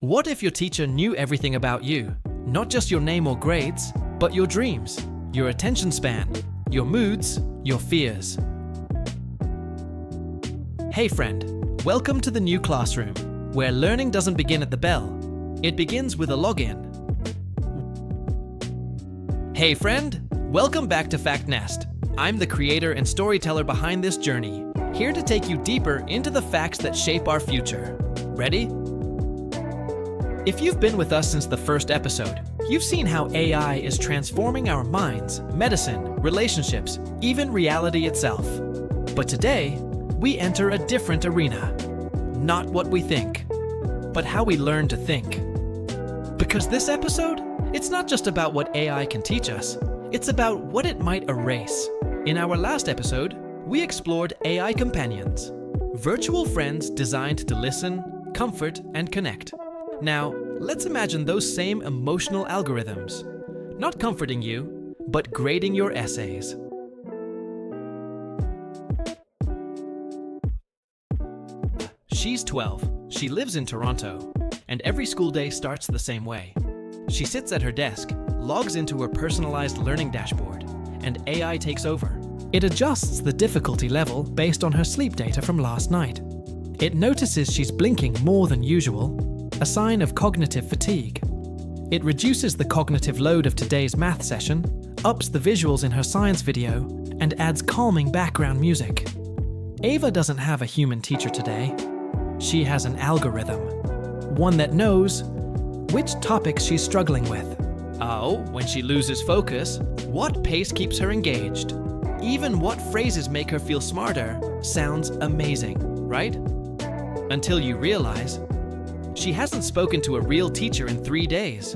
What if your teacher knew everything about you? Not just your name or grades, but your dreams, your attention span, your moods, your fears. Hey friend, welcome to the new classroom, where learning doesn't begin at the bell. It begins with a login. Hey friend, welcome back to FactNest. I'm the creator and storyteller behind this journey, here to take you deeper into the facts that shape our future. Ready? If you've been with us since the first episode, you've seen how AI is transforming our minds, medicine, relationships, even reality itself. But today, we enter a different arena. Not what we think, but how we learn to think. Because this episode, it's not just about what AI can teach us, it's about what it might erase. In our last episode, we explored AI companions, virtual friends designed to listen, comfort, and connect. Now, let's imagine those same emotional algorithms, not comforting you, but grading your essays. She's 12, she lives in Toronto, and every school day starts the same way. She sits at her desk, logs into her personalized learning dashboard, and AI takes over. It adjusts the difficulty level based on her sleep data from last night. It notices she's blinking more than usual, a sign of cognitive fatigue. It reduces the cognitive load of today's math session, ups the visuals in her science video, and adds calming background music. Ava doesn't have a human teacher today. She has an algorithm, one that knows which topics she's struggling with. Oh, when she loses focus, what pace keeps her engaged? Even what phrases make her feel smarter sounds amazing, right? Until you realize she hasn't spoken to a real teacher in 3 days.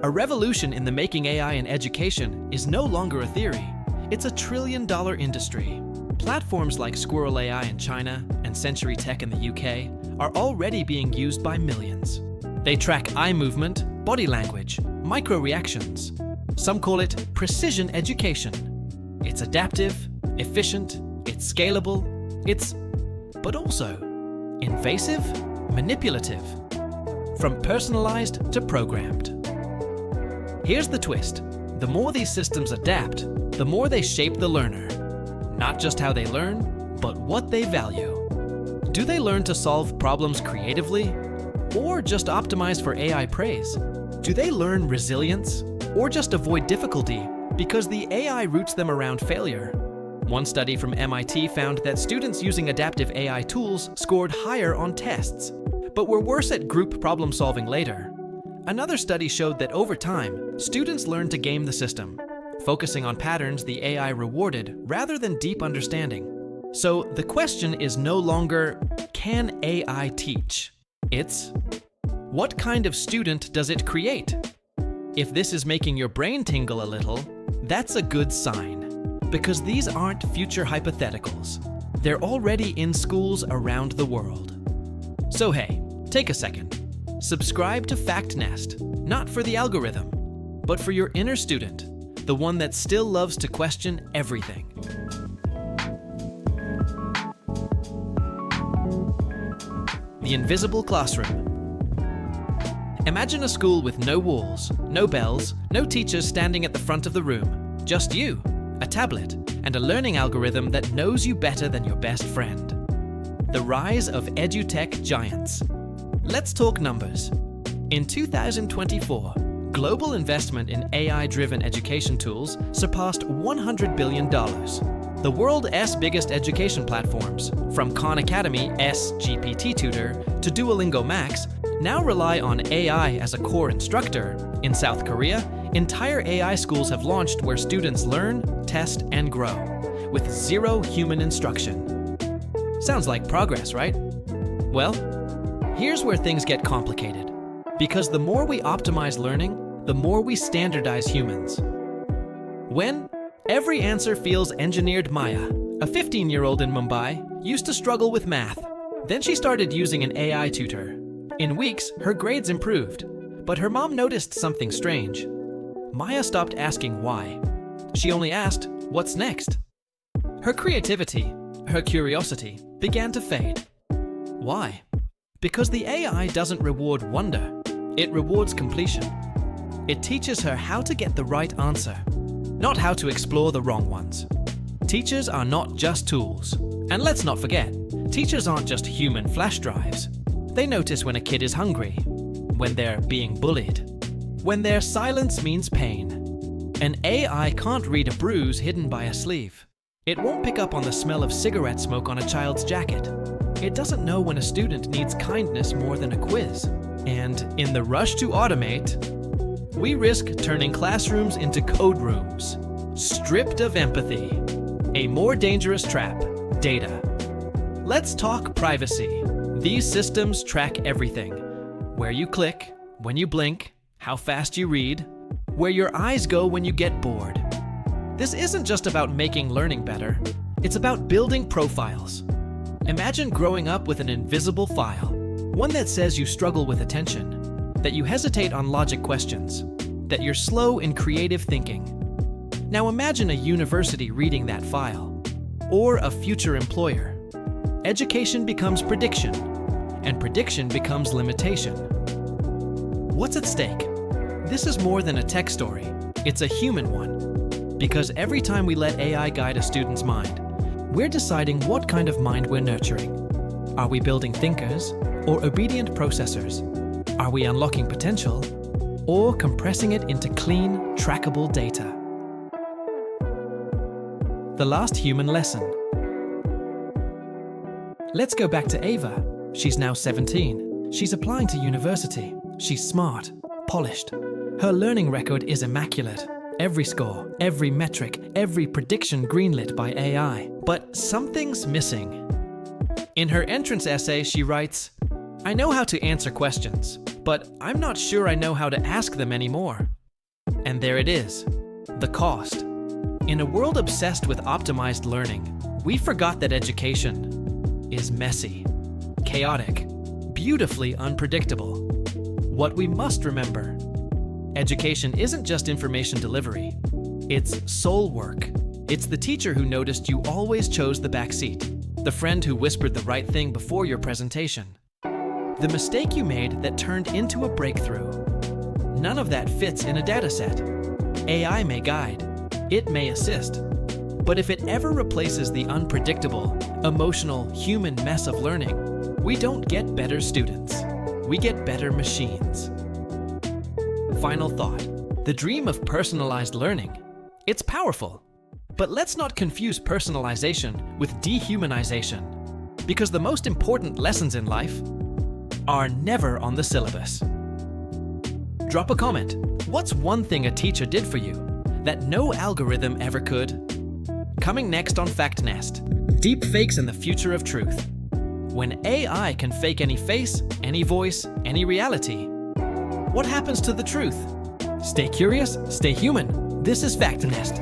A revolution in the making AI in education is no longer a theory. It's a $1 trillion industry. Platforms like Squirrel AI in China and Century Tech in the UK are already being used by millions. They track eye movement, body language, micro-reactions. Some call it precision education. It's adaptive, efficient, it's scalable, but also invasive, manipulative. From personalized to programmed. Here's the twist. The more these systems adapt, the more they shape the learner. Not just how they learn, but what they value. Do they learn to solve problems creatively, or just optimize for AI praise? Do they learn resilience, or just avoid difficulty because the AI routes them around failure? One study from MIT found that students using adaptive AI tools scored higher on tests, but were worse at group problem solving later. Another study showed that over time, students learned to game the system, focusing on patterns the AI rewarded rather than deep understanding. So the question is no longer, can AI teach? It's, what kind of student does it create? If this is making your brain tingle a little, that's a good sign, because these aren't future hypotheticals. They're already in schools around the world. So hey, take a second. Subscribe to FactNest, not for the algorithm, but for your inner student, the one that still loves to question everything. The invisible classroom. Imagine a school with no walls, no bells, no teachers standing at the front of the room, just you, a tablet, and a learning algorithm that knows you better than your best friend. The rise of edutech giants. Let's talk numbers. In 2024, global investment in AI-driven education tools surpassed $100 billion. The world's biggest education platforms, from Khan Academy's GPT Tutor to Duolingo Max, now rely on AI as a core instructor. In South Korea, entire AI schools have launched where students learn, test, and grow, with zero human instruction. Sounds like progress, right? Well, here's where things get complicated. Because the more we optimize learning, the more we standardize humans. When every answer feels engineered, Maya, a 15-year-old in Mumbai, used to struggle with math. Then she started using an AI tutor. In weeks, her grades improved, but her mom noticed something strange. Maya stopped asking why. She only asked, what's next? Her creativity, her curiosity, began to fade. Why? Because the AI doesn't reward wonder, it rewards completion. It teaches her how to get the right answer, not how to explore the wrong ones. Teachers are not just tools. And let's not forget, teachers aren't just human flash drives. They notice when a kid is hungry, when they're being bullied, when their silence means pain. An AI can't read a bruise hidden by a sleeve. It won't pick up on the smell of cigarette smoke on a child's jacket. It doesn't know when a student needs kindness more than a quiz. And in the rush to automate, we risk turning classrooms into code rooms, stripped of empathy. A more dangerous trap, data. Let's talk privacy. These systems track everything. Where you click, when you blink, how fast you read, where your eyes go when you get bored. This isn't just about making learning better, it's about building profiles. Imagine growing up with an invisible file, one that says you struggle with attention, that you hesitate on logic questions, that you're slow in creative thinking. Now imagine a university reading that file, or a future employer. Education becomes prediction, and prediction becomes limitation. What's at stake? This is more than a tech story, it's a human one. Because every time we let AI guide a student's mind, we're deciding what kind of mind we're nurturing. Are we building thinkers or obedient processors? Are we unlocking potential or compressing it into clean, trackable data? The last human lesson. Let's go back to Ava. She's now 17. She's applying to university. She's smart, polished. Her learning record is immaculate. Every score, every metric, every prediction greenlit by AI. But something's missing. In her entrance essay, she writes, "I know how to answer questions, but I'm not sure I know how to ask them anymore." And there it is, the cost. In a world obsessed with optimized learning, we forgot that education is messy, chaotic, beautifully unpredictable. What we must remember: education isn't just information delivery, it's soul work. It's the teacher who noticed you always chose the back seat, the friend who whispered the right thing before your presentation, the mistake you made that turned into a breakthrough. None of that fits in a dataset. AI may guide, it may assist, but if it ever replaces the unpredictable, emotional, human mess of learning, we don't get better students, we get better machines. Final thought. The dream of personalized learning. It's powerful, but let's not confuse personalization with dehumanization, because the most important lessons in life are never on the syllabus. Drop a comment. What's one thing a teacher did for you that no algorithm ever could? Coming next on FactNest, Deepfakes and the Future of Truth. When AI can fake any face, any voice, any reality, what happens to the truth? Stay curious, stay human. This is FactNest.